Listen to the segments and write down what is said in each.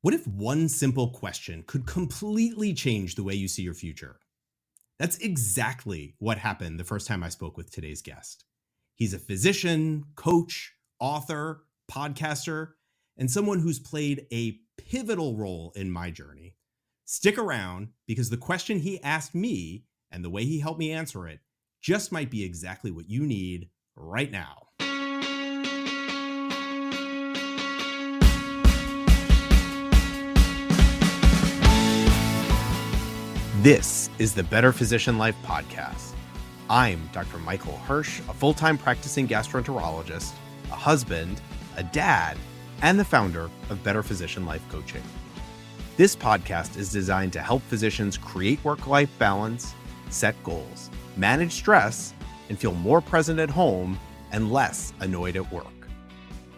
What if one simple question could completely change the way you see your future? That's exactly what happened the first time I spoke with today's guest. He's a physician, coach, author, podcaster, and someone who's played a pivotal role in my journey. Stick around because the question he asked me and the way he helped me answer it just might be exactly what you need right now. This is the Better Physician Life podcast. I'm Dr. Michael Hersh, a full-time practicing gastroenterologist, a husband, a dad, and the founder of Better Physician Life Coaching. This podcast is designed to help physicians create work-life balance, set goals, manage stress, and feel more present at home and less annoyed at work.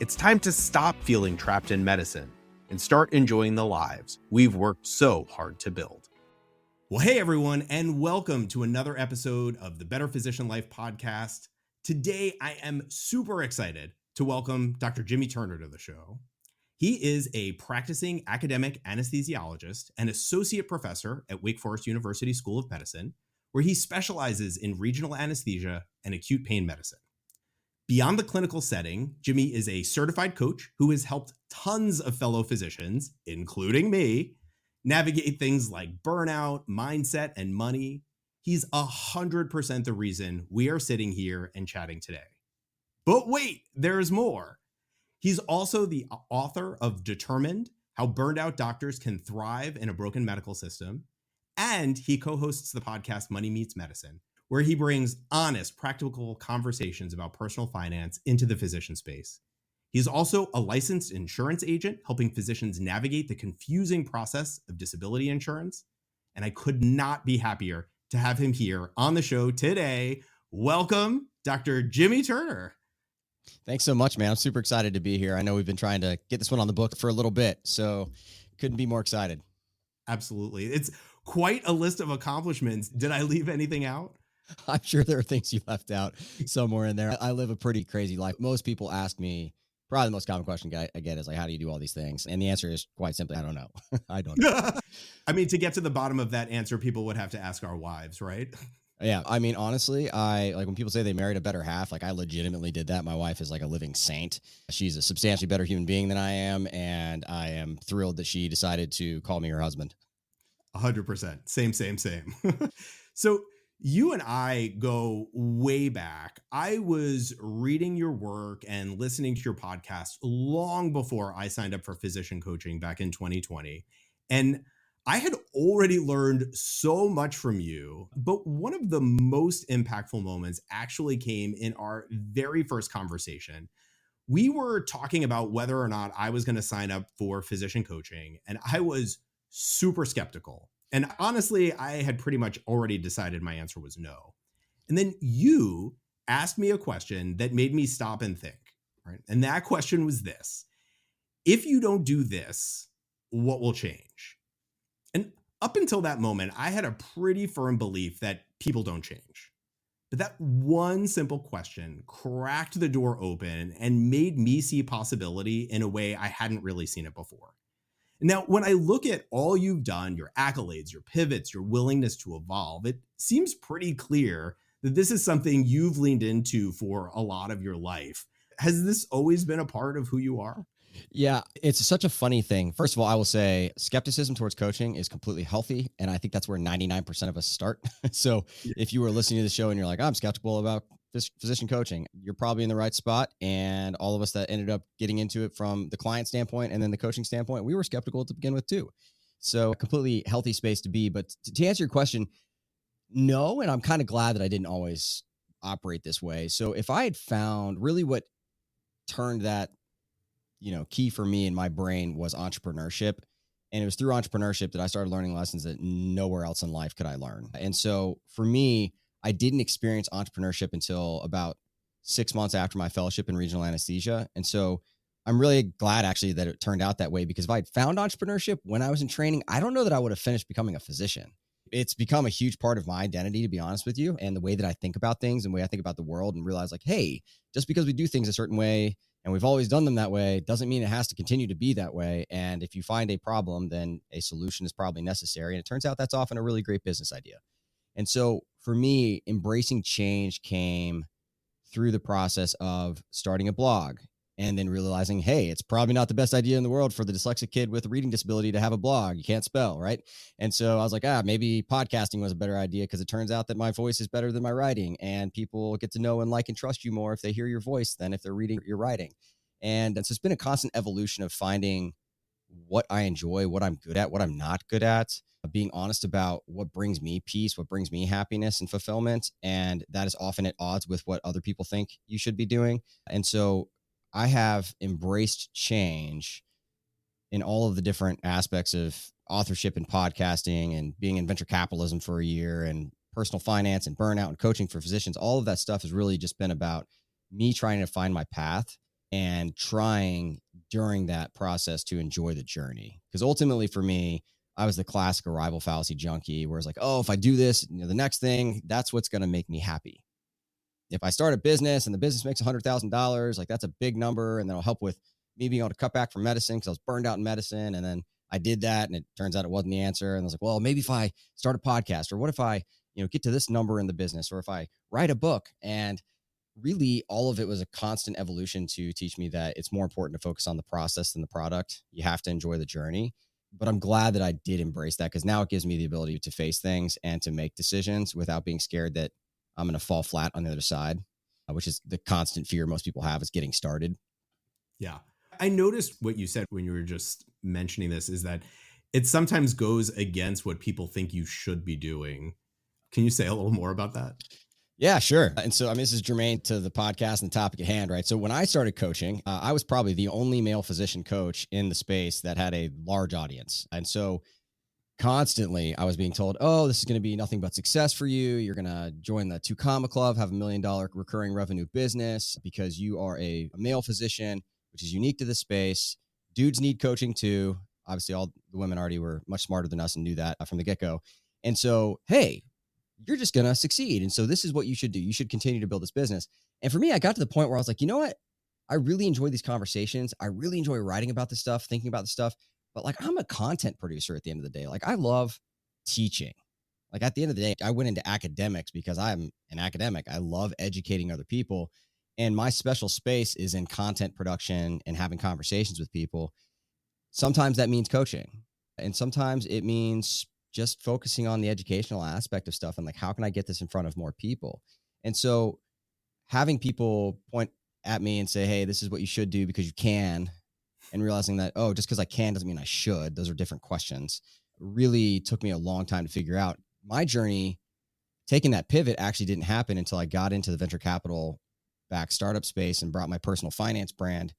It's time to stop feeling trapped in medicine and start enjoying the lives we've worked so hard to build. Well, hey everyone, and welcome to another episode of the Better Physician Life podcast. Today, I am super excited to welcome Dr. Jimmy Turner to the show. He is a practicing academic anesthesiologist and associate professor at Wake Forest University School of Medicine, where he specializes in regional anesthesia and acute pain medicine. Beyond the clinical setting, Jimmy is a certified coach who has helped tons of fellow physicians, including me, navigate things like burnout, mindset, and money. He's 100% the reason we are sitting here and chatting today. But wait, there's more. He's also the author of Determined: How Burned Out Doctors Can Thrive in a Broken Medical System. And he co-hosts the podcast Money Meets Medicine, where he brings honest, practical conversations about personal finance into the physician space. He's also a licensed insurance agent, helping physicians navigate the confusing process of disability insurance. And I could not be happier to have him here on the show today. Welcome, Dr. Jimmy Turner. Thanks so much, man. I'm super excited to be here. I know we've been trying to get this one on the book for a little bit, so couldn't be more excited. Absolutely. It's quite a list of accomplishments. Did I leave anything out? I'm sure there are things you left out somewhere in there. I live a pretty crazy life. Most people ask me, probably the most common question I get is like, how do you do all these things? And the answer is quite simply, I don't know. I don't know. I mean, to get to the bottom of that answer, people would have to ask our wives, right? Yeah. I mean, honestly, when people say they married a better half, I legitimately did that. My wife is like a living saint. She's a substantially better human being than I am. And I am thrilled that she decided to call me her husband. 100%. Same. So you and I go way back. I was reading your work and listening to your podcast long before I signed up for physician coaching back in 2020. And I had already learned so much from you, but one of the most impactful moments actually came in our very first conversation. We were talking about whether or not I was going to sign up for physician coaching, and I was super skeptical. And honestly, I had pretty much already decided my answer was no. And then you asked me a question that made me stop and think, right? And that question was this: if you don't do this, what will change? And up until that moment, I had a pretty firm belief that people don't change. But that one simple question cracked the door open and made me see possibility in a way I hadn't really seen it before. Now, when I look at all you've done, your accolades, your pivots, your willingness to evolve, it seems pretty clear that this is something you've leaned into for a lot of your life. Has this always been a part of who you are? Yeah, it's such a funny thing. First of all, I will say skepticism towards coaching is completely healthy. And I think that's where 99% of us start. So if you were listening to the show and you're like, I'm skeptical about physician coaching, you're probably in the right spot. And all of us that ended up getting into it from the client standpoint and then the coaching standpoint, we were skeptical to begin with too. So a completely healthy space to be. But to answer your question, no. And I'm kind of glad that I didn't always operate this way. So if I had found really what turned that key for me in my brain was entrepreneurship. And it was through entrepreneurship that I started learning lessons that nowhere else in life could I learn. And so for me, I didn't experience entrepreneurship until about 6 months after my fellowship in regional anesthesia. And so I'm really glad actually that it turned out that way, because if I'd found entrepreneurship when I was in training, I don't know that I would have finished becoming a physician. It's become a huge part of my identity, to be honest with you, and the way that I think about things and the way I think about the world, and realize like, hey, just because we do things a certain way And we've always done them that way. Doesn't mean it has to continue to be that way. And if you find a problem, then a solution is probably necessary. And it turns out that's often a really great business idea. And so for me, embracing change came through the process of starting a blog and then realizing, hey, it's probably not the best idea in the world for the dyslexic kid with a reading disability to have a blog. You can't spell, right? And so I was like, maybe podcasting was a better idea because it turns out that my voice is better than my writing, and people get to know and like and trust you more if they hear your voice than if they're reading your writing. And so it's been a constant evolution of finding what I enjoy, what I'm good at, what I'm not good at, being honest about what brings me peace, what brings me happiness and fulfillment. And that is often at odds with what other people think you should be doing. And so I have embraced change in all of the different aspects of authorship and podcasting and being in venture capitalism for a year and personal finance and burnout and coaching for physicians. All of that stuff has really just been about me trying to find my path and trying during that process to enjoy the journey. Because ultimately for me, I was the classic arrival fallacy junkie where it's like, oh, if I do this, the next thing, that's what's going to make me happy. If I start a business and the business makes $100,000, like that's a big number. And that'll help with me being able to cut back from medicine because I was burned out in medicine. And then I did that and it turns out it wasn't the answer. And I was like, well, maybe if I start a podcast, or what if I, get to this number in the business, or if I write a book. And really all of it was a constant evolution to teach me that it's more important to focus on the process than the product. You have to enjoy the journey. But I'm glad that I did embrace that because now it gives me the ability to face things and to make decisions without being scared that I'm going to fall flat on the other side, which is the constant fear most people have is getting started. Yeah. I noticed what you said when you were just mentioning this is that it sometimes goes against what people think you should be doing. Can you say a little more about that? Yeah, sure. And so, this is germane to the podcast and the topic at hand, right? So when I started coaching, I was probably the only male physician coach in the space that had a large audience. And so constantly I was being told, oh, this is going to be nothing but success for you. You're going to join the 2 Comma Club, have $1 million recurring revenue business because you are a male physician, which is unique to the space. Dudes need coaching too. Obviously, all the women already were much smarter than us and knew that from the get-go. And so, hey, you're just going to succeed. And so this is what you should do. You should continue to build this business. And for me, I got to the point where I was like, you know what? I really enjoy these conversations. I really enjoy writing about this stuff, thinking about this stuff. But like, I'm a content producer at the end of the day. Like, I love teaching. Like, at the end of the day, I went into academics because I'm an academic. I love educating other people. And my special space is in content production and having conversations with people. Sometimes that means coaching. And sometimes it means just focusing on the educational aspect of stuff and like, how can I get this in front of more people? And so having people point at me and say, hey, this is what you should do because you can, and realizing that, oh, just because I can doesn't mean I should. Those are different questions. Really took me a long time to figure out. My journey, taking that pivot actually didn't happen until I got into the venture capital back startup space and brought my personal finance brand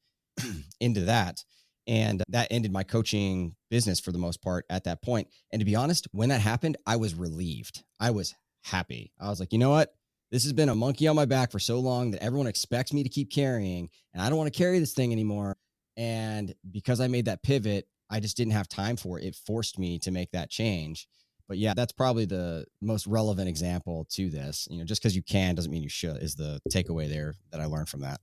into that. And that ended my coaching business for the most part at that point. And to be honest, when that happened, I was relieved. I was happy. I was like, you know what? This has been a monkey on my back for so long that everyone expects me to keep carrying, and I don't want to carry this thing anymore. And because I made that pivot, I just didn't have time for it. It forced me to make that change. But yeah, that's probably the most relevant example to this. Just because you can doesn't mean you should is the takeaway there that I learned from that.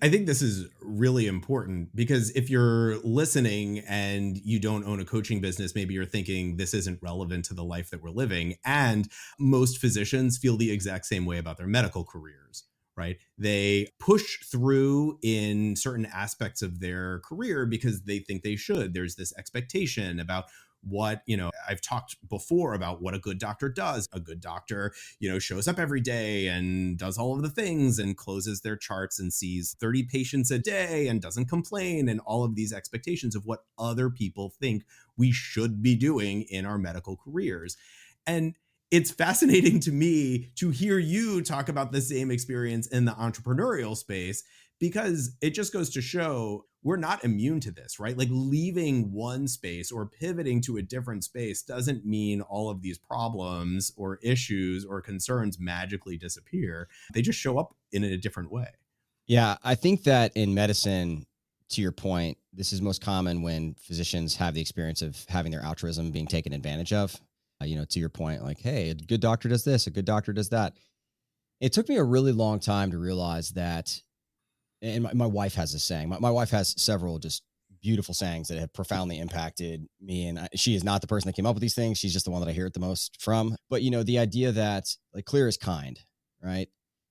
I think this is really important because if you're listening and you don't own a coaching business, maybe you're thinking this isn't relevant to the life that we're living. And most physicians feel the exact same way about their medical careers, right? They push through in certain aspects of their career because they think they should. There's this expectation about what, I've talked before about what a good doctor does. A good doctor, shows up every day and does all of the things and closes their charts and sees 30 patients a day and doesn't complain, and all of these expectations of what other people think we should be doing in our medical careers. And it's fascinating to me to hear you talk about the same experience in the entrepreneurial space, because it just goes to show we're not immune to this, right? Like, leaving one space or pivoting to a different space doesn't mean all of these problems or issues or concerns magically disappear. They just show up in a different way. Yeah, I think that in medicine, to your point, this is most common when physicians have the experience of having their altruism being taken advantage of. To your point, like, hey, a good doctor does this, a good doctor does that. It took me a really long time to realize that and my wife has this saying. My wife has several just beautiful sayings that have profoundly impacted me. And she is not the person that came up with these things. She's just the one that I hear it the most from. But, the idea that like clear is kind, right?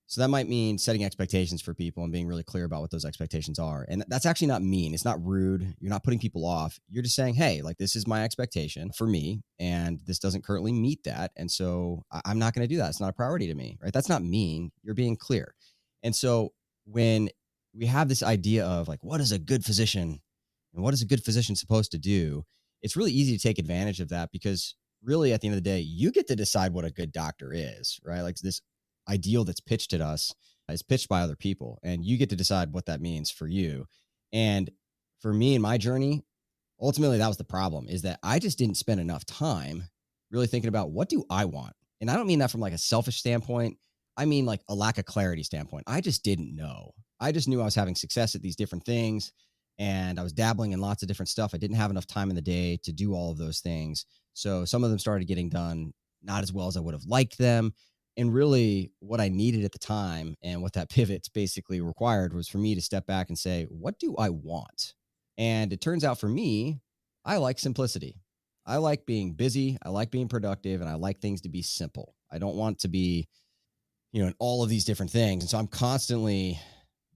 So that might mean setting expectations for people and being really clear about what those expectations are. And that's actually not mean. It's not rude. You're not putting people off. You're just saying, hey, like this is my expectation for me, and this doesn't currently meet that. And so I'm not going to do that. It's not a priority to me, right? That's not mean. You're being clear. And so when we have this idea of like, what is a good physician and what is a good physician supposed to do? It's really easy to take advantage of that because really at the end of the day, you get to decide what a good doctor is, right? Like this ideal that's pitched at us is pitched by other people, and you get to decide what that means for you. And for me in my journey, ultimately that was the problem, is that I just didn't spend enough time really thinking about what do I want. And I don't mean that from like a selfish standpoint. I mean like a lack of clarity standpoint. I just didn't know. I just knew I was having success at these different things, and I was dabbling in lots of different stuff. I didn't have enough time in the day to do all of those things. So some of them started getting done not as well as I would have liked them. And really what I needed at the time and what that pivot basically required was for me to step back and say, what do I want? And it turns out for me, I like simplicity. I like being busy. I like being productive, and I like things to be simple. I don't want to be, in all of these different things. And so I'm constantly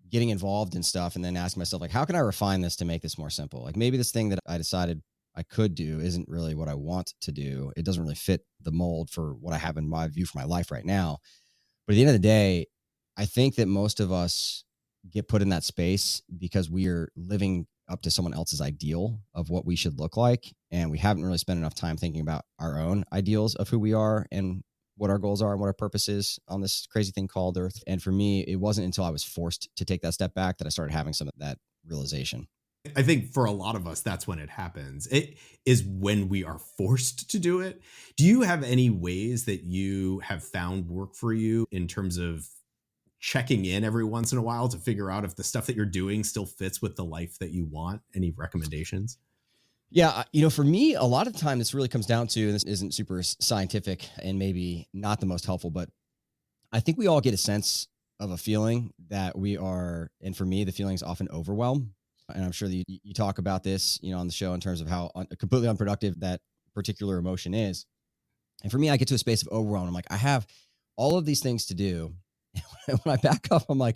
getting involved in stuff and then asking myself, like, how can I refine this to make this more simple? Like maybe this thing that I decided I could do isn't really what I want to do. It doesn't really fit the mold for what I have in my view for my life right now. But at the end of the day, I think that most of us get put in that space because we are living up to someone else's ideal of what we should look like. And we haven't really spent enough time thinking about our own ideals of who we are and what our goals are and what our purpose is on this crazy thing called Earth. And for me, it wasn't until I was forced to take that step back that I started having some of that realization. I think for a lot of us, that's when it happens. It is when we are forced to do it. Do you have any ways that you have found work for you in terms of checking in every once in a while to figure out if the stuff that you're doing still fits with the life that you want? Any recommendations? Yeah, for me, a lot of the time, this really comes down to, and this isn't super scientific and maybe not the most helpful, but I think we all get a sense of a feeling that we are, and for me, the feeling is often overwhelm. And I'm sure that you talk about this, on the show in terms of how completely unproductive that particular emotion is. And for me, I get to a space of overwhelm. I'm like, I have all of these things to do. When I back up, I'm like,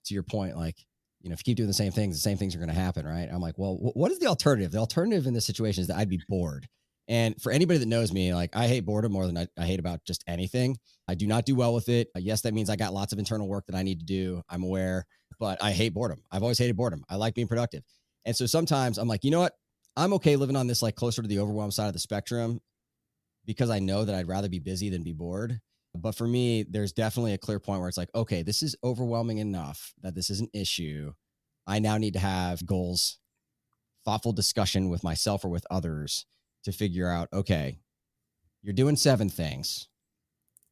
to your point, like, if you keep doing the same things are going to happen, right? I'm like, well, what is the alternative? The alternative in this situation is that I'd be bored. And for anybody that knows me, like I hate boredom more than I hate about just anything. I do not do well with it. Yes, that means I got lots of internal work that I need to do. I'm aware, but I hate boredom. I've always hated boredom. I like being productive. And so sometimes I'm like, you know what? I'm okay living on this like closer to the overwhelm side of the spectrum because I know that I'd rather be busy than be bored. But for me, there's definitely a clear point where it's like, okay, this is overwhelming enough that this is an issue. I now need to have goals, thoughtful discussion with myself or with others to figure out, okay, you're doing 7 things.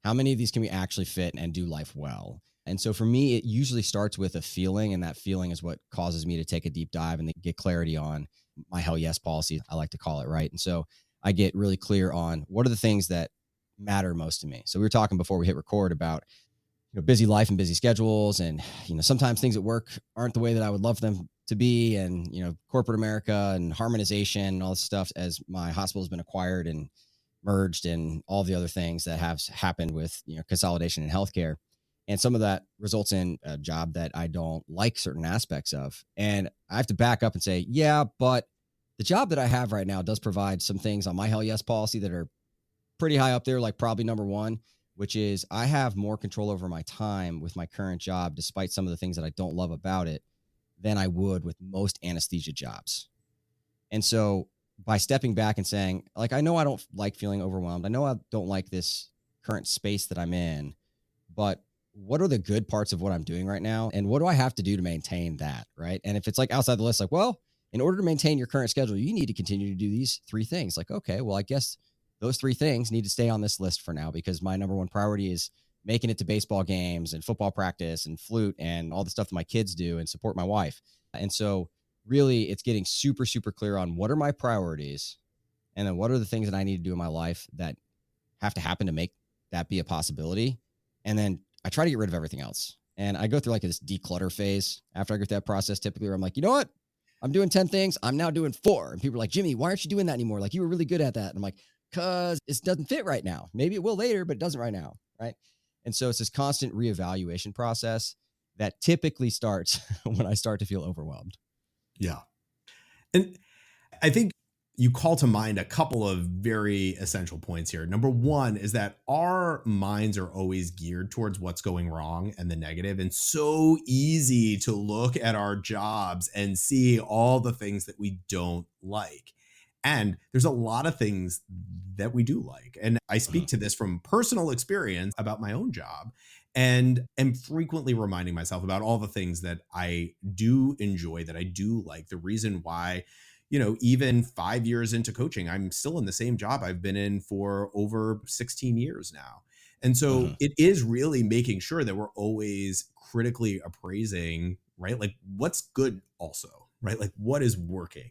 How many of these can we actually fit and do life well? And so for me, it usually starts with a feeling, and that feeling is what causes me to take a deep dive and get clarity on my hell yes policy, I like to call it, right? And so I get really clear on what are the things that matter most to me. So we were talking before we hit record about busy life and busy schedules, and sometimes things at work aren't the way that I would love them to be, and corporate America and harmonization and all this stuff as my hospital has been acquired and merged, and all the other things that have happened with consolidation in healthcare. And some of that results in a job that I don't like certain aspects of. And I have to back up and say, yeah, but the job that I have right now does provide some things on my hell yes policy that are pretty high up there, like probably number one, which is I have more control over my time with my current job, despite some of the things that I don't love about it, than I would with most anesthesia jobs. And so by stepping back and saying, like, I know I don't like feeling overwhelmed. I know I don't like this current space that I'm in, but what are the good parts of what I'm doing right now? And what do I have to do to maintain that? Right. And if it's like outside the list, like, well, in order to maintain your current schedule, you need to continue to do these 3 things. Like, okay, well, I guess those 3 things need to stay on this list for now because my number one priority is making it to baseball games and football practice and flute and all the stuff that my kids do and support my wife. And so really it's getting super, super clear on what are my priorities and then what are the things that I need to do in my life that have to happen to make that be a possibility. And then I try to get rid of everything else. And I go through like this declutter phase after I go through that process, typically, where I'm like, you know what? I'm doing 10 things. I'm now doing 4. And people are like, Jimmy, why aren't you doing that anymore? Like, you were really good at that. And I'm like, because it doesn't fit right now. Maybe it will later, but it doesn't right now. Right. And so it's this constant reevaluation process that typically starts when I start to feel overwhelmed. Yeah. And I think you call to mind a couple of very essential points here. Number one is that our minds are always geared towards what's going wrong and the negative, and so easy to look at our jobs and see all the things that we don't like. And there's a lot of things that we do like. And I speak to this from personal experience about my own job, and am frequently reminding myself about all the things that I do enjoy, that I do like. The reason why, even 5 years into coaching, I'm still in the same job I've been in for over 16 years now. And so it is really making sure that we're always critically appraising, right? Like, what's good also, right? Like, what is working?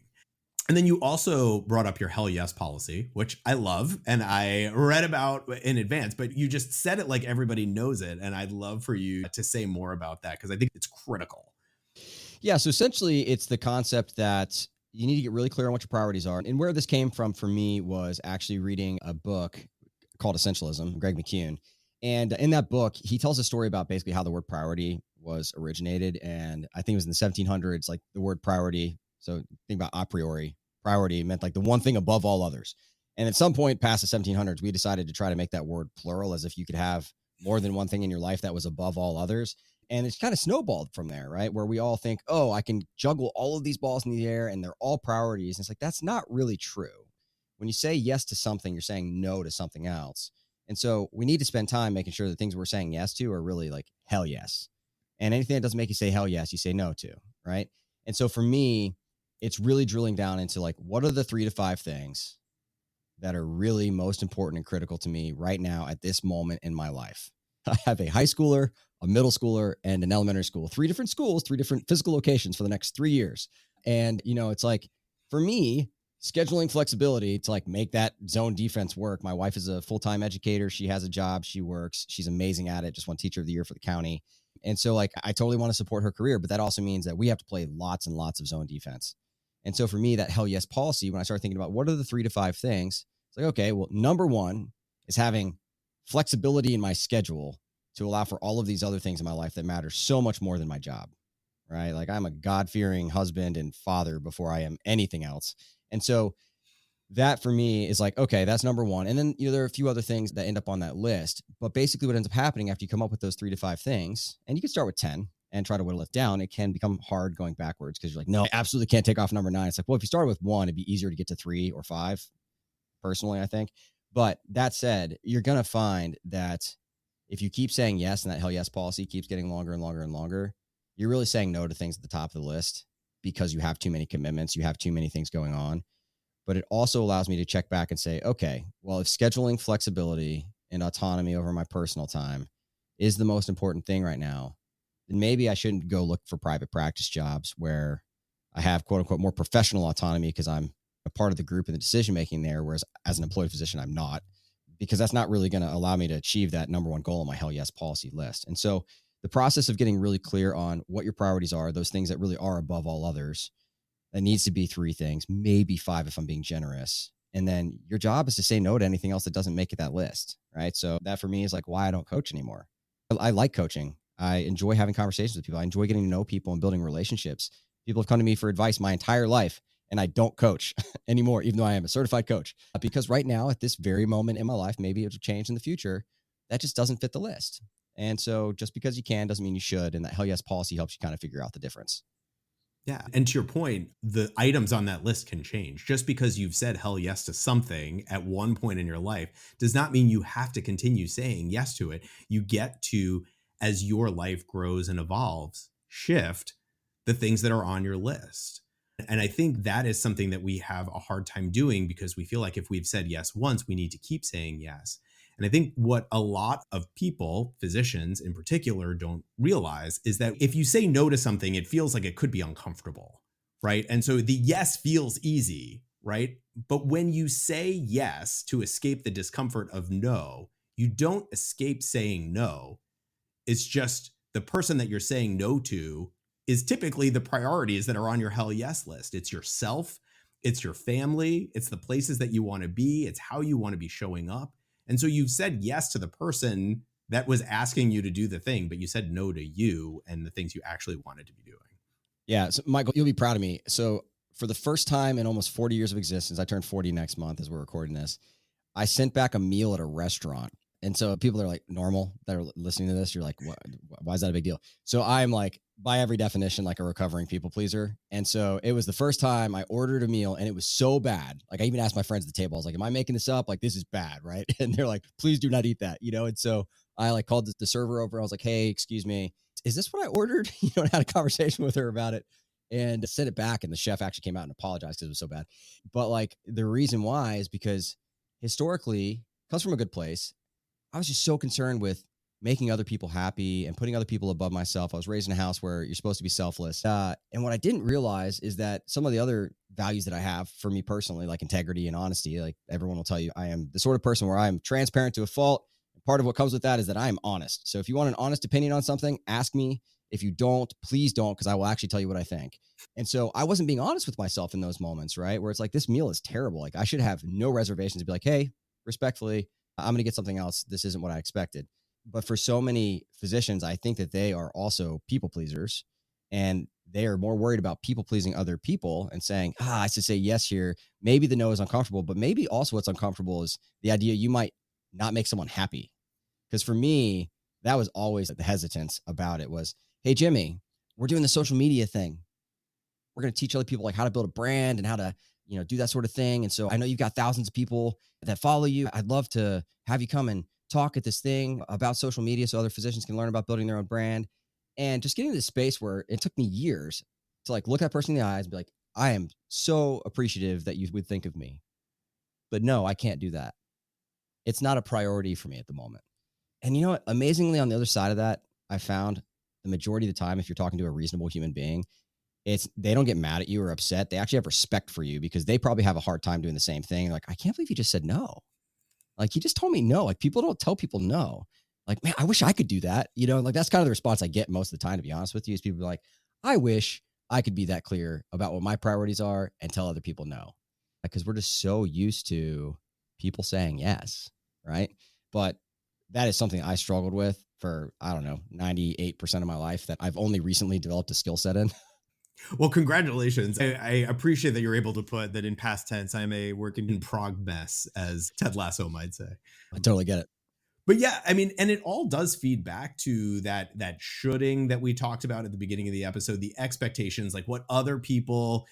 And then you also brought up your hell yes policy, which I love and I read about in advance, but you just said it like everybody knows it. And I'd love for you to say more about that, because I think it's critical. Yeah. So essentially, it's the concept that you need to get really clear on what your priorities are. And where this came from for me was actually reading a book called Essentialism, Greg McKeown. And in that book, he tells a story about basically how the word priority was originated. And I think it was in the 1700s, like the word priority. So think about a priori. Priority meant like the one thing above all others. And at some point past the 1700s, we decided to try to make that word plural, as if you could have more than one thing in your life that was above all others. And it's kind of snowballed from there, right? Where we all think, oh, I can juggle all of these balls in the air and they're all priorities. And it's like, that's not really true. When you say yes to something, you're saying no to something else. And so we need to spend time making sure the things we're saying yes to are really like hell yes. And anything that doesn't make you say hell yes, you say no to, right? And so for me, it's really drilling down into like, what are the 3 to 5 things that are really most important and critical to me right now at this moment in my life? I have a high schooler, a middle schooler, and an elementary school, 3 different schools, 3 different physical locations for the next 3 years. And, it's like, for me, scheduling flexibility to like make that zone defense work. My wife is a full-time educator. She has a job. She works. She's amazing at it. Just won teacher of the year for the county. And so like, I totally want to support her career, but that also means that we have to play lots and lots of zone defense. And so for me, that hell yes policy, when I started thinking about what are the 3 to 5 things, it's like, okay, well, number one is having flexibility in my schedule to allow for all of these other things in my life that matter so much more than my job, right? Like, I'm a God-fearing husband and father before I am anything else. And so that for me is like, okay, that's number one. And then, there are a few other things that end up on that list, but basically what ends up happening after you come up with those 3 to 5 things, and you can start with 10 and try to whittle it down, it can become hard going backwards, because you're like, no, I absolutely can't take off number 9. It's like, well, if you started with 1, it'd be easier to get to 3 or 5, personally, I think. But that said, you're going to find that if you keep saying yes, and that hell yes policy keeps getting longer and longer and longer, you're really saying no to things at the top of the list because you have too many commitments, you have too many things going on. But it also allows me to check back and say, okay, well, if scheduling flexibility and autonomy over my personal time is the most important thing right now, then maybe I shouldn't go look for private practice jobs where I have quote unquote more professional autonomy because I'm a part of the group and the decision making there. Whereas as an employed physician, I'm not, because that's not really going to allow me to achieve that number one goal on my hell yes policy list. And so the process of getting really clear on what your priorities are, those things that really are above all others, that needs to be 3 things, maybe 5 if I'm being generous. And then your job is to say no to anything else that doesn't make it that list, right? So that for me is like why I don't coach anymore. I like coaching. I enjoy having conversations with people. I enjoy getting to know people and building relationships. People have come to me for advice my entire life, and I don't coach anymore, even though I am a certified coach. Because right now, at this very moment in my life, maybe it'll change in the future, that just doesn't fit the list. And so just because you can doesn't mean you should. And that hell yes policy helps you kind of figure out the difference. Yeah. And to your point, the items on that list can change. Just because you've said hell yes to something at one point in your life does not mean you have to continue saying yes to it. You get to, as your life grows and evolves, shift the things that are on your list. And I think that is something that we have a hard time doing, because we feel like if we've said yes once, we need to keep saying yes. And I think what a lot of people, physicians in particular, don't realize is that if you say no to something, it feels like it could be uncomfortable, right? And so the yes feels easy, right? But when you say yes to escape the discomfort of no, you don't escape saying no. It's just the person that you're saying no to is typically the priorities that are on your hell yes list. It's yourself, it's your family, it's the places that you want to be, it's how you want to be showing up. And so you've said yes to the person that was asking you to do the thing, but you said no to you and the things you actually wanted to be doing. Yeah. So Michael, you'll be proud of me. So for the first time in almost 40 years of existence, I turned 40 next month as we're recording this. I sent back a meal at a restaurant. And so people are like normal that are listening to this. You're like, what, why is that a big deal? So I'm like, by every definition, like a recovering people pleaser. And so it was the first time I ordered a meal and it was so bad. Like I even asked my friends at the table, I was like, am I making this up? Like, this is bad. Right. And they're like, please do not eat that, you know? And so I like called the server over. I was like, hey, excuse me, is this what I ordered? You know, and had a conversation with her about it and sent it back. And the chef actually came out and apologized because it was so bad. But like the reason why is because historically comes from a good place. I was just so concerned with making other people happy and putting other people above myself. I was raised in a house where you're supposed to be selfless. And what I didn't realize is that some of the other values that I have for me personally, like integrity and honesty, like everyone will tell you, I am the sort of person where I'm transparent to a fault. And part of what comes with that is that I am honest. So if you want an honest opinion on something, ask me. If you don't, please don't, because I will actually tell you what I think. And so I wasn't being honest with myself in those moments, right? Where it's like, this meal is terrible. Like I should have no reservations to be like, hey, respectfully, I'm going to get something else. This isn't what I expected. But for so many physicians, I think that they are also people pleasers and they are more worried about people pleasing other people and saying, I should say yes here. Maybe the no is uncomfortable, but maybe also what's uncomfortable is the idea you might not make someone happy. Because for me, that was always the hesitance about it was, hey, Jimmy, we're doing the social media thing. We're going to teach other people like how to build a brand and how to, you know, do that sort of thing. And so I know you've got thousands of people that follow you. I'd love to have you come and talk at this thing about social media so other physicians can learn about building their own brand. And just getting to this space where it took me years to like look that person in the eyes and be like, I am so appreciative that you would think of me. But no, I can't do that. It's not a priority for me at the moment. And you know what? Amazingly, on the other side of that, I found the majority of the time, if you're talking to a reasonable human being, they don't get mad at you or upset. They actually have respect for you because they probably have a hard time doing the same thing. Like, I can't believe you just said no. Like, you just told me no. Like, people don't tell people no. Like, man, I wish I could do that. You know, like that's kind of the response I get most of the time, to be honest with you, is people be like, I wish I could be that clear about what my priorities are and tell other people no. Because we're just so used to people saying yes, right? But that is something I struggled with for, I don't know, 98% of my life that I've only recently developed a skill set in. Well, congratulations. I appreciate that you're able to put that in past tense. I'm a working in progress, as Ted Lasso might say. I totally get it. But yeah, I mean, and it all does feed back to that shoulding that we talked about at the beginning of the episode, the expectations, like what other people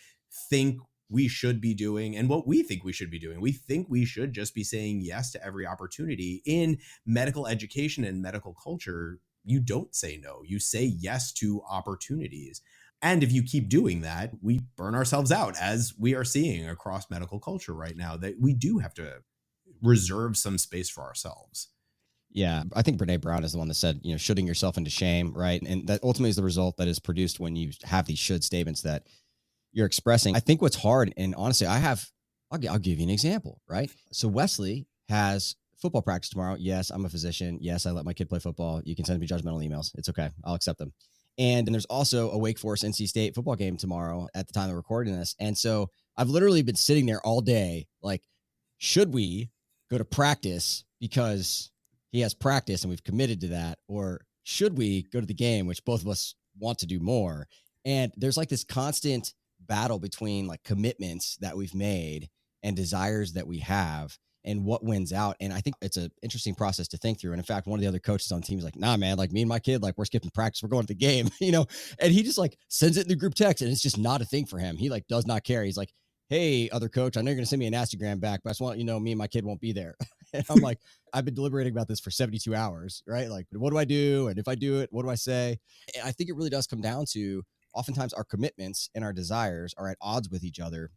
think we should be doing and what we think we should be doing. We think we should just be saying yes to every opportunity. In medical education and medical culture, you don't say no. You say yes to opportunities. And if you keep doing that, we burn ourselves out, as we are seeing across medical culture right now, that we do have to reserve some space for ourselves. Yeah, I think Brene Brown is the one that said, you know, shoulding yourself into shame, right? And that ultimately is the result that is produced when you have these should statements that you're expressing. I think what's hard, and honestly, I'll give you an example, right? So Wesley has football practice tomorrow. Yes, I'm a physician. Yes, I let my kid play football. You can send me judgmental emails. It's okay. I'll accept them. And there's also a Wake Forest NC State football game tomorrow at the time of recording this. And so I've literally been sitting there all day, like, should we go to practice because he has practice and we've committed to that? Or should we go to the game, which both of us want to do more? And there's like this constant battle between like commitments that we've made and desires that we have and what wins out. And I think it's an interesting process to think through. And in fact, one of the other coaches on the team is like, nah, man, like me and my kid, like we're skipping practice. We're going to the game, you know? And he just like sends it in the group text and it's just not a thing for him. He like does not care. He's like, hey, other coach, I know you're going to send me an Instagram back, but I just want you to know me and my kid won't be there. And I'm like, I've been deliberating about this for 72 hours, right? Like, what do I do? And if I do it, what do I say? And I think it really does come down to oftentimes our commitments and our desires are at odds with each other.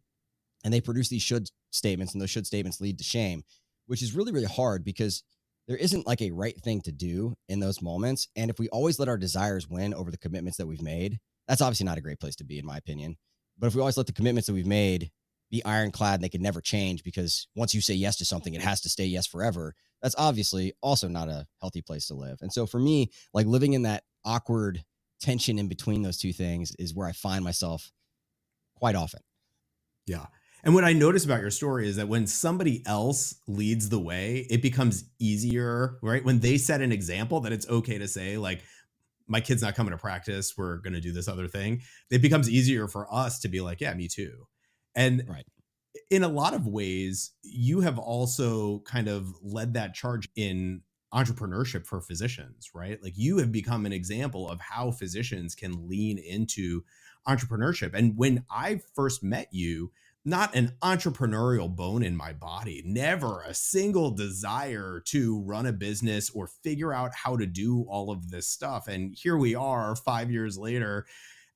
And they produce these should statements, and those should statements lead to shame, which is really, really hard because there isn't like a right thing to do in those moments. And if we always let our desires win over the commitments that we've made, that's obviously not a great place to be, in my opinion. But if we always let the commitments that we've made be ironclad and they can never change, because once you say yes to something, it has to stay yes forever, That's obviously also not a healthy place to live. And so for me, like living in that awkward tension in between those two things is where I find myself quite often. Yeah. And what I notice about your story is that when somebody else leads the way, it becomes easier, right? When they set an example that it's okay to say, like, my kid's not coming to practice, we're going to do this other thing. It becomes easier for us to be like, yeah, me too. And Right. in a lot of ways, you have also kind of led that charge in entrepreneurship for physicians, right? Like you have become an example of how physicians can lean into entrepreneurship. And when I first met you, not an entrepreneurial bone in my body, never a single desire to run a business or figure out how to do all of this stuff. And here we are 5 years later,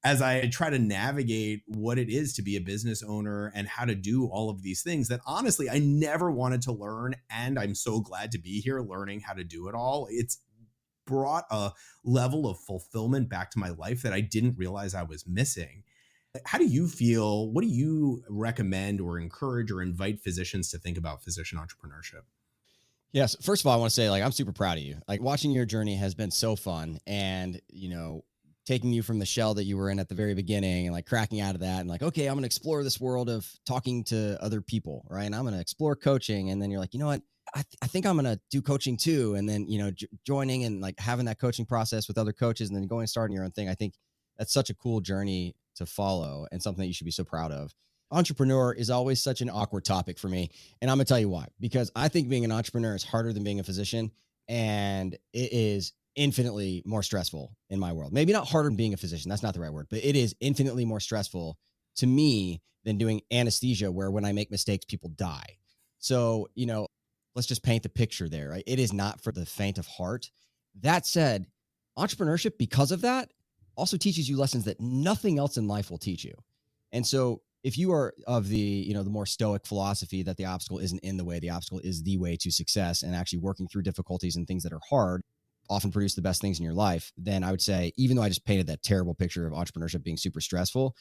as I try to navigate what it is to be a business owner and how to do all of these things that honestly I never wanted to learn. And I'm so glad to be here learning how to do it all. It's brought a level of fulfillment back to my life that I didn't realize I was missing. How do you feel? What do you recommend or encourage or invite physicians to think about physician entrepreneurship? Yes. First of all, I want to say, like, I'm super proud of you. Like, watching your journey has been so fun. And, taking you from the shell that you were in at the very beginning and like cracking out of that and like, okay, I'm going to explore this world of talking to other people. Right. And I'm going to explore coaching. And then you're like, you know what? I think I'm going to do coaching too. And then, joining and like having that coaching process with other coaches and then going and starting your own thing. I think that's such a cool journey to follow and something that you should be so proud of. Entrepreneur is always such an awkward topic for me. And I'm going to tell you why, because I think being an entrepreneur is harder than being a physician. And it is infinitely more stressful in my world. Maybe not harder than being a physician. That's not the right word, but it is infinitely more stressful to me than doing anesthesia, where when I make mistakes, people die. So, let's just paint the picture there, right? It is not for the faint of heart. That said, entrepreneurship, because of that, also teaches you lessons that nothing else in life will teach you. And so if you are of the more stoic philosophy that the obstacle isn't in the way, the obstacle is the way to success, and actually working through difficulties and things that are hard often produce the best things in your life, then I would say, even though I just painted that terrible picture of entrepreneurship being super stressful,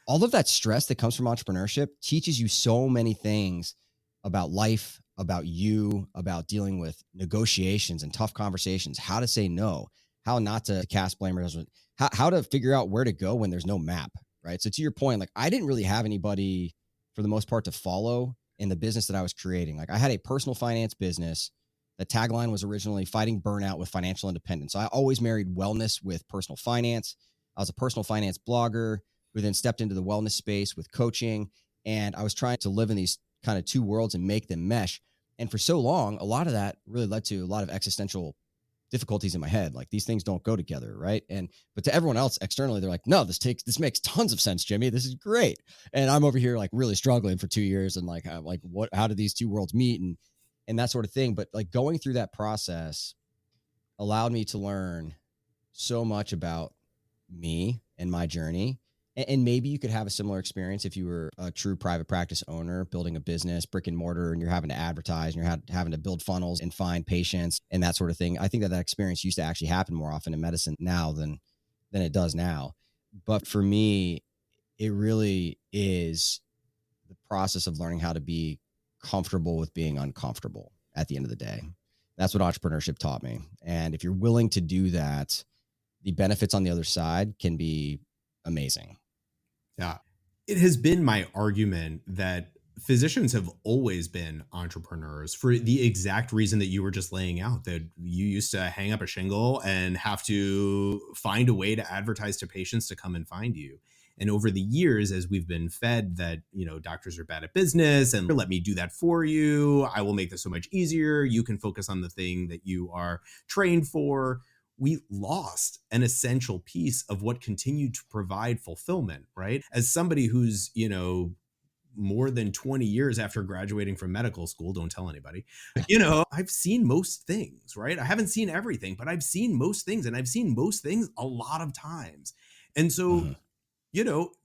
all of that stress that comes from entrepreneurship teaches you so many things about life, about you, about dealing with negotiations and tough conversations, how to say no, how not to cast blame, or how to figure out where to go when there's no map, right? So to your point, like I didn't really have anybody for the most part to follow in the business that I was creating. Like I had a personal finance business. The tagline was originally fighting burnout with financial independence. So I always married wellness with personal finance. I was a personal finance blogger who then stepped into the wellness space with coaching. And I was trying to live in these kind of two worlds and make them mesh. And for so long, a lot of that really led to a lot of existential difficulties in my head. Like these things don't go together, right? But to everyone else externally, they're like, no, this makes tons of sense, Jimmy. This is great. And I'm over here like really struggling for 2 years and like how do these two worlds meet and that sort of thing. But like going through that process allowed me to learn so much about me and my journey. And maybe you could have a similar experience if you were a true private practice owner building a business, brick and mortar, and you're having to advertise and you're having to build funnels and find patients and that sort of thing. I think that experience used to actually happen more often in medicine now than it does now. But for me, it really is the process of learning how to be comfortable with being uncomfortable at the end of the day. That's what entrepreneurship taught me. And if you're willing to do that, the benefits on the other side can be amazing. Yeah. It has been my argument that physicians have always been entrepreneurs for the exact reason that you were just laying out, that you used to hang up a shingle and have to find a way to advertise to patients to come and find you. And over the years, as we've been fed that, doctors are bad at business and let me do that for you, I will make this so much easier. You can focus on the thing that you are trained for. We lost an essential piece of what continued to provide fulfillment, right? As somebody who's, more than 20 years after graduating from medical school, don't tell anybody, I've seen most things, right? I haven't seen everything, but I've seen most things, and I've seen most things a lot of times. And so,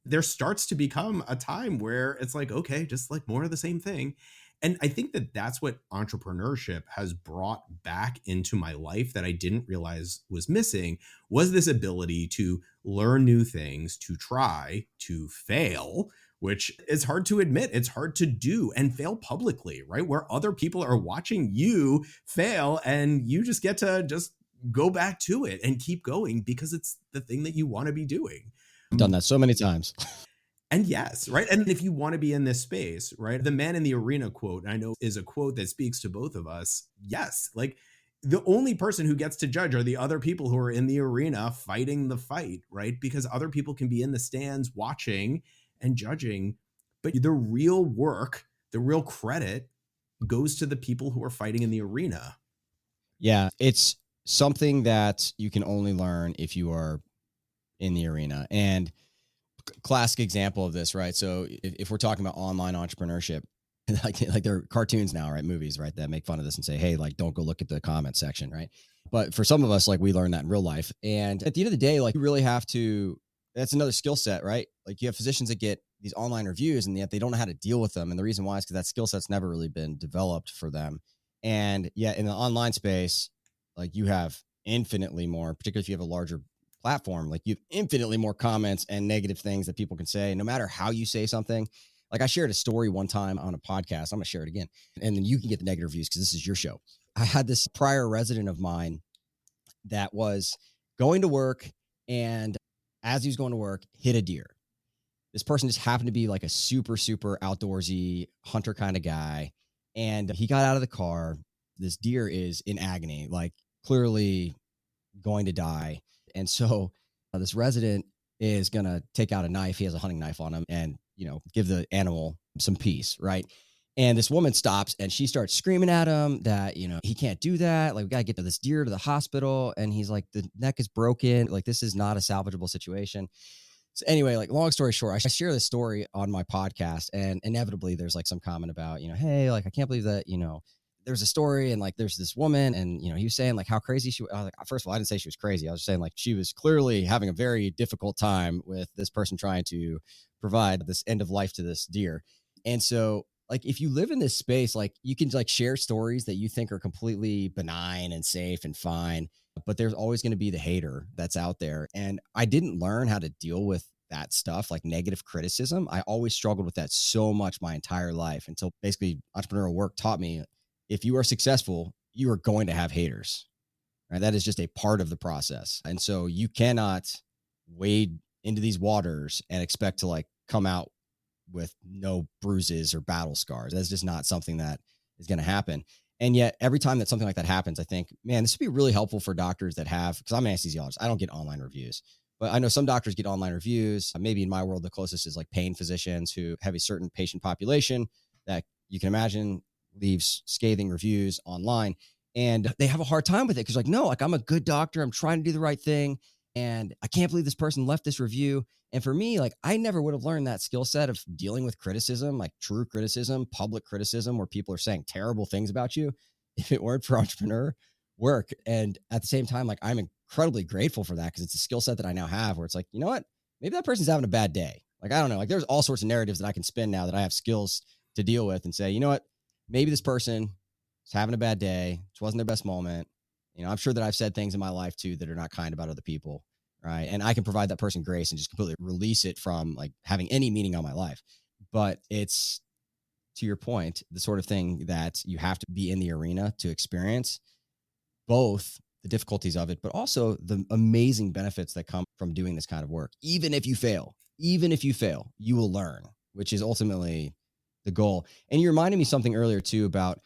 there starts to become a time where it's like, okay, just like more of the same thing. And I think that that's what entrepreneurship has brought back into my life that I didn't realize was missing, was this ability to learn new things, to try, to fail, which is hard to admit. It's hard to do and fail publicly, right? Where other people are watching you fail and you just get to just go back to it and keep going because it's the thing that you want to be doing. I've done that so many times. And yes, right. And if you want to be in this space, right, the man in the arena quote, I know is a quote that speaks to both of us. Yes, like the only person who gets to judge are the other people who are in the arena fighting the fight, right? Because other people can be in the stands watching and judging, but the real work, the real credit goes to the people who are fighting in the arena. Yeah, it's something that you can only learn if you are in the arena. And classic example of this, right? So if we're talking about online entrepreneurship, like there are cartoons now, right? Movies, right? That make fun of this and say, hey, like, don't go look at the comment section, right? But for some of us, like we learn that in real life. And at the end of the day, like you really have to, that's another skill set, right? Like you have physicians that get these online reviews and yet they don't know how to deal with them. And the reason why is because that skill set's never really been developed for them. And yet in the online space, like you have infinitely more, particularly if you have a larger platform, like you have infinitely more comments and negative things that people can say, no matter how you say something. Like I shared a story one time on a podcast. I'm going to share it again. And then you can get the negative reviews because this is your show. I had this prior resident of mine that was going to work and as he was going to work, hit a deer. This person just happened to be like a super, super outdoorsy hunter kind of guy. And he got out of the car. This deer is in agony, like clearly going to die. And so this resident is going to take out a knife. He has a hunting knife on him and, give the animal some peace. Right. And this woman stops and she starts screaming at him that, he can't do that. Like, we got to get this deer to the hospital. And he's like, the neck is broken. Like, this is not a salvageable situation. So anyway, like long story short, I share this story on my podcast and inevitably there's like some comment about, hey, like, I can't believe that, there's a story and like there's this woman and he was saying like how crazy she was. I was like, first of all, I didn't say she was crazy. I was saying like she was clearly having a very difficult time with this person trying to provide this end of life to this deer. And so like if you live in this space, like you can like share stories that you think are completely benign and safe and fine, but there's always going to be the hater that's out there. And I didn't learn how to deal with that stuff, like negative criticism. I always struggled with that so much my entire life until basically entrepreneurial work taught me if you are successful, you are going to have haters, right? That is just a part of the process. And so you cannot wade into these waters and expect to like come out with no bruises or battle scars. That's just not something that is going to happen. And yet every time that something like that happens, I think, man, this would be really helpful for doctors that have, because I'm an anesthesiologist, I don't get online reviews, but I know some doctors get online reviews. Maybe in my world, the closest is like pain physicians who have a certain patient population that you can imagine leaves scathing reviews online and they have a hard time with it. Cause like, no, like I'm a good doctor. I'm trying to do the right thing. And I can't believe this person left this review. And for me, like I never would have learned that skill set of dealing with criticism, like true criticism, public criticism, where people are saying terrible things about you if it weren't for entrepreneur work. And at the same time, like I'm incredibly grateful for that because it's a skill set that I now have where it's like, you know what, maybe that person's having a bad day. Like, I don't know, like there's all sorts of narratives that I can spin now that I have skills to deal with and say, you know what, maybe this person is having a bad day. It wasn't their best moment. I'm sure that I've said things in my life too that are not kind about other people. Right. And I can provide that person grace and just completely release it from like having any meaning on my life. But it's, to your point, the sort of thing that you have to be in the arena to experience both the difficulties of it, but also the amazing benefits that come from doing this kind of work. Even if you fail, you will learn, which is ultimately the goal. And you reminded me something earlier too about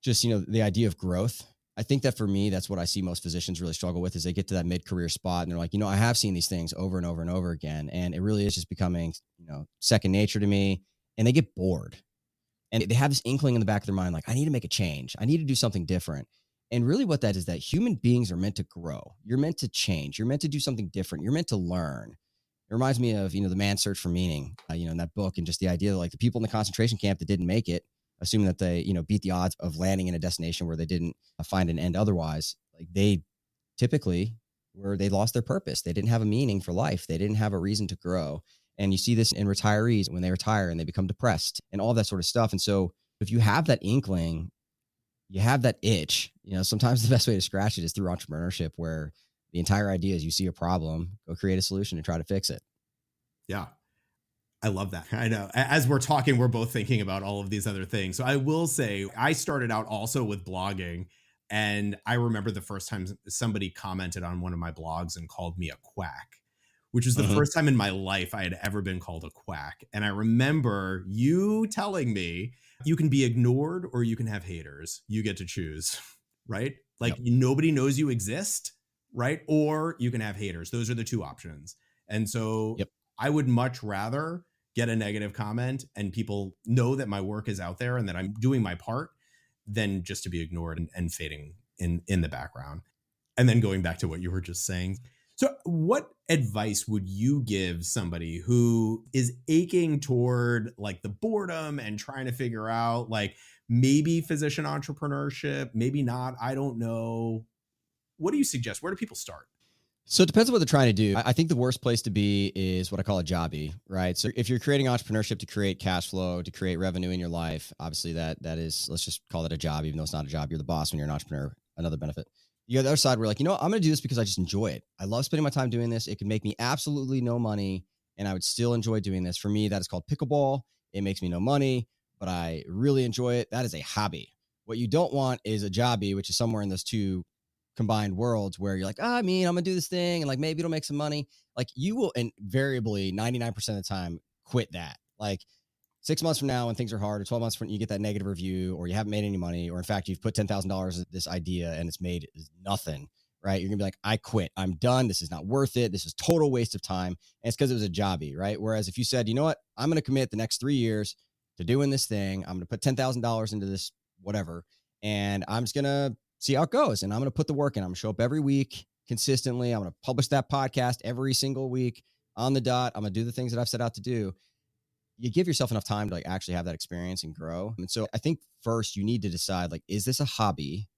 just, the idea of growth. I think that for me, that's what I see most physicians really struggle with is they get to that mid-career spot and they're like, I have seen these things over and over and over again. And it really is just becoming, second nature to me. And they get bored and they have this inkling in the back of their mind, like, I need to make a change. I need to do something different. And really what that is that human beings are meant to grow. You're meant to change. You're meant to do something different. You're meant to learn. It reminds me of, The Man's Search for Meaning, in that book, and just the idea that like the people in the concentration camp that didn't make it, assuming that they, beat the odds of landing in a destination where they didn't find an end otherwise, like they typically they lost their purpose. They didn't have a meaning for life. They didn't have a reason to grow. And you see this in retirees when they retire and they become depressed and all that sort of stuff. And so if you have that inkling, you have that itch, sometimes the best way to scratch it is through entrepreneurship, where the entire idea is you see a problem, go create a solution and try to fix it. Yeah. I love that. I know. As we're talking, we're both thinking about all of these other things. So I will say, I started out also with blogging. And I remember the first time somebody commented on one of my blogs and called me a quack, which was the Mhm. first time in my life I had ever been called a quack. And I remember you telling me, you can be ignored or you can have haters. You get to choose, right? Like Yep. nobody knows you exist, right? Or you can have haters. Those are the two options. And so Yep. I would much rather get a negative comment and people know that my work is out there and that I'm doing my part than just to be ignored and fading in the background. And then going back to what you were just saying. So what advice would you give somebody who is aching toward like the boredom and trying to figure out like maybe physician entrepreneurship, maybe not, I don't know. What do you suggest? Where do people start? So it depends on what they're trying to do. I think the worst place to be is what I call a jobby, right? So if you're creating entrepreneurship to create cash flow, to create revenue in your life, obviously that is, let's just call it a job, even though it's not a job. You're the boss when you're an entrepreneur, another benefit. You got the other side where like, I'm going to do this because I just enjoy it. I love spending my time doing this. It can make me absolutely no money and I would still enjoy doing this. For me, that is called pickleball. It makes me no money, but I really enjoy it. That is a hobby. What you don't want is a jobby, which is somewhere in those two combined worlds where you're like, I'm gonna do this thing and like maybe it'll make some money. Like you will invariably 99% of the time quit that. Like 6 months from now when things are hard, or 12 months from you get that negative review, or you haven't made any money, or in fact you've put $10,000 into this idea and it's made nothing. Right? You're gonna be like, I quit. I'm done. This is not worth it. This is total waste of time. And it's because it was a jobby, right? Whereas if you said, you know what, I'm gonna commit the next 3 years to doing this thing. I'm gonna put $10,000 into this whatever, and I'm just gonna see how it goes. And I'm going to put the work in. I'm going to show up every week consistently. I'm going to publish that podcast every single week on the dot. I'm going to do the things that I've set out to do. You give yourself enough time to like actually have that experience and grow. And so I think first you need to decide like, is this a hobby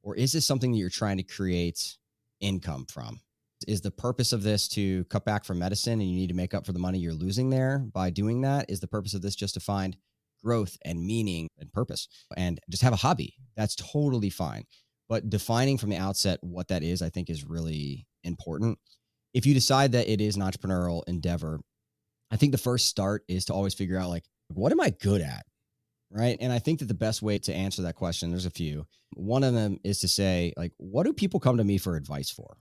or is this something that you're trying to create income from? Is the purpose of this to cut back from medicine and you need to make up for the money you're losing there by doing that? Is the purpose of this just to find growth and meaning and purpose and just have a hobby? That's totally fine. But defining from the outset what that is, I think is really important. If you decide that it is an entrepreneurial endeavor, I think the first start is to always figure out like, what am I good at? Right. And I think that the best way to answer that question, there's a few. One of them is to say, like, what do people come to me for advice for?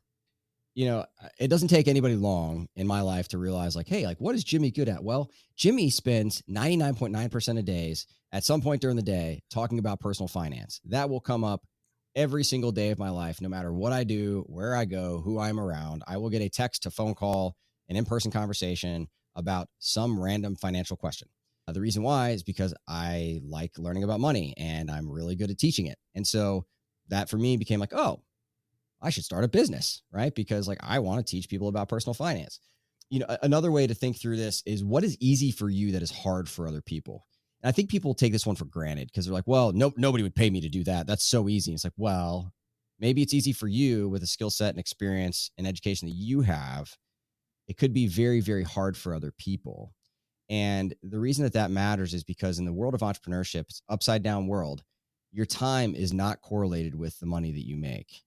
It doesn't take anybody long in my life to realize like, hey, like what is Jimmy good at? Well, Jimmy spends 99.9% of days at some point during the day talking about personal finance. That will come up every single day of my life, no matter what I do, where I go, who I'm around. I will get a text, a phone call, an in-person conversation about some random financial question. The reason why is because I like learning about money and I'm really good at teaching it. And so that for me became like, oh, I should start a business, right? Because like I want to teach people about personal finance. Another way to think through this is what is easy for you that is hard for other people. And I think people take this one for granted because they're like, well, nobody would pay me to do that. That's so easy. It's like, well, maybe it's easy for you with a skill set and experience and education that you have. It could be very, very hard for other people. And the reason that matters is because in the world of entrepreneurship, it's upside down world, your time is not correlated with the money that you make.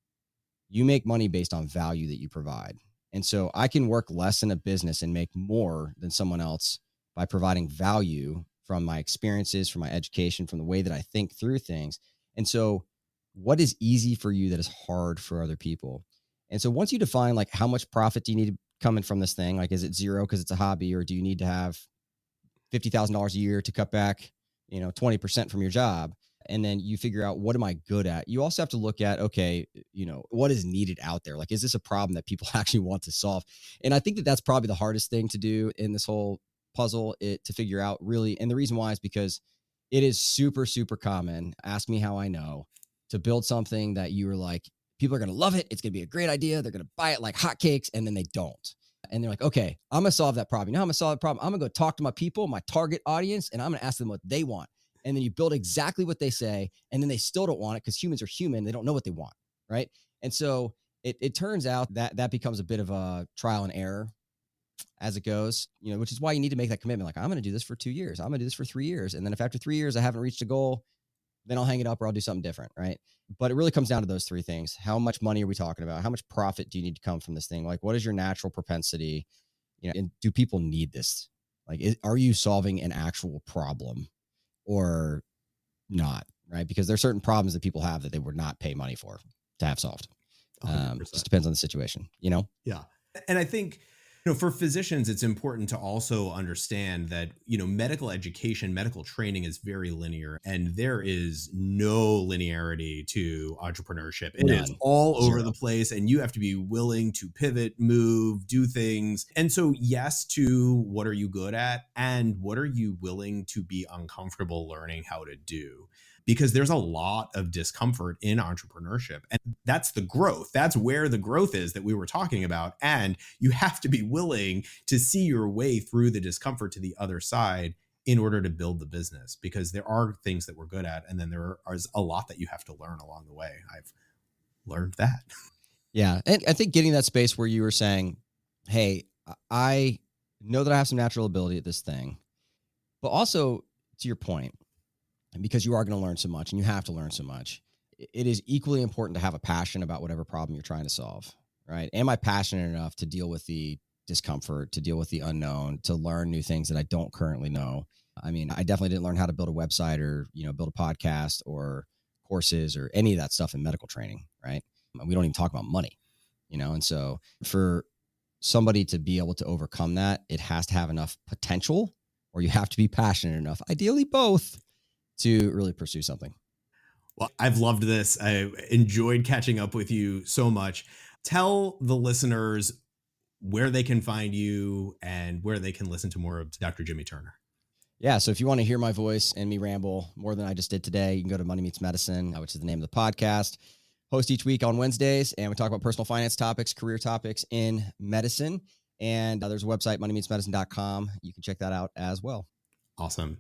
You make money based on value that you provide. And so I can work less in a business and make more than someone else by providing value from my experiences, from my education, from the way that I think through things. And so what is easy for you that is hard for other people? And so once you define like how much profit do you need to come in from this thing? Like, is it zero because it's a hobby, or do you need to have $50,000 a year to cut back, 20% from your job? And then you figure out, what am I good at? You also have to look at, okay, what is needed out there? Like, is this a problem that people actually want to solve? And I think that that's probably the hardest thing to do in this whole puzzle, to figure out really. And the reason why is because it is super, super common. Ask me how I know, to build something that you were like, people are going to love it. It's going to be a great idea. They're going to buy it like hotcakes. And then they don't. And they're like, okay, I'm going to solve that problem. You know how I'm going to solve the problem? I'm going to go talk to my people, my target audience, and I'm going to ask them what they want. And then you build exactly what they say, and then they still don't want it because humans are human. They don't know what they want, right? And so it turns out that becomes a bit of a trial and error as it goes, which is why you need to make that commitment. Like, I'm going to do this for 2 years. I'm going to do this for 3 years. And then if after 3 years I haven't reached a goal, then I'll hang it up or I'll do something different, right? But it really comes down to those three things. How much money are we talking about? How much profit do you need to come from this thing? Like, what is your natural propensity? And do people need this? Like, are you solving an actual problem or not? Right? Because there are certain problems that people have that they would not pay money for to have solved. Just depends on the situation, Yeah. And I think, for physicians, it's important to also understand that, medical education, medical training is very linear, and there is no linearity to entrepreneurship. It is None. all over Zero. the place, and you have to be willing to pivot, move, do things. And so, yes, to what are you good at and what are you willing to be uncomfortable learning how to do? Because there's a lot of discomfort in entrepreneurship. And that's the growth. That's where the growth is that we were talking about. And you have to be willing to see your way through the discomfort to the other side in order to build the business, because there are things that we're good at. And then there is a lot that you have to learn along the way. I've learned that. Yeah. And I think getting that space where you were saying, hey, I know that I have some natural ability at this thing, but also to your point, because you are going to learn so much and you have to learn so much, it is equally important to have a passion about whatever problem you're trying to solve, right? Am I passionate enough to deal with the discomfort, to deal with the unknown, to learn new things that I don't currently know? I mean, I definitely didn't learn how to build a website or, build a podcast or courses or any of that stuff in medical training, right? And we don't even talk about money, and so for somebody to be able to overcome that, it has to have enough potential, or you have to be passionate enough, ideally both, to really pursue something. Well, I've loved this. I enjoyed catching up with you so much. Tell the listeners where they can find you and where they can listen to more of Dr. Jimmy Turner. Yeah. So if you want to hear my voice and me ramble more than I just did today, you can go to Money Meets Medicine, which is the name of the podcast. Host each week on Wednesdays, and we talk about personal finance topics, career topics in medicine. And there's a website, moneymeetsmedicine.com. You can check that out as well. Awesome.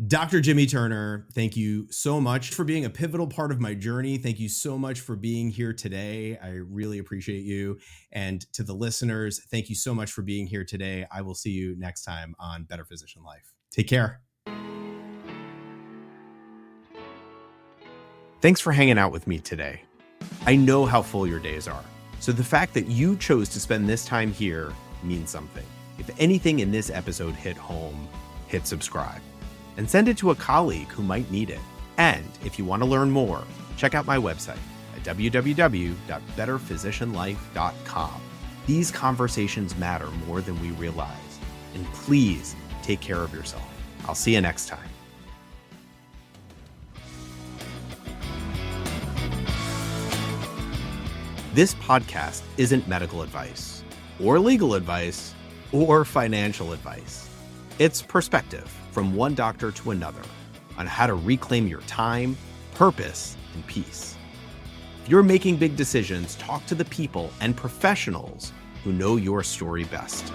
Dr. Jimmy Turner, thank you so much for being a pivotal part of my journey. Thank you so much for being here today. I really appreciate you. And to the listeners, thank you so much for being here today. I will see you next time on Better Physician Life. Take care. Thanks for hanging out with me today. I know how full your days are, so the fact that you chose to spend this time here means something. If anything in this episode hit home, hit subscribe and send it to a colleague who might need it. And if you want to learn more, check out my website at www.betterphysicianlife.com. These conversations matter more than we realize. And please take care of yourself. I'll see you next time. This podcast isn't medical advice, or legal advice, or financial advice. It's perspective from one doctor to another on how to reclaim your time, purpose, and peace. If you're making big decisions, talk to the people and professionals who know your story best.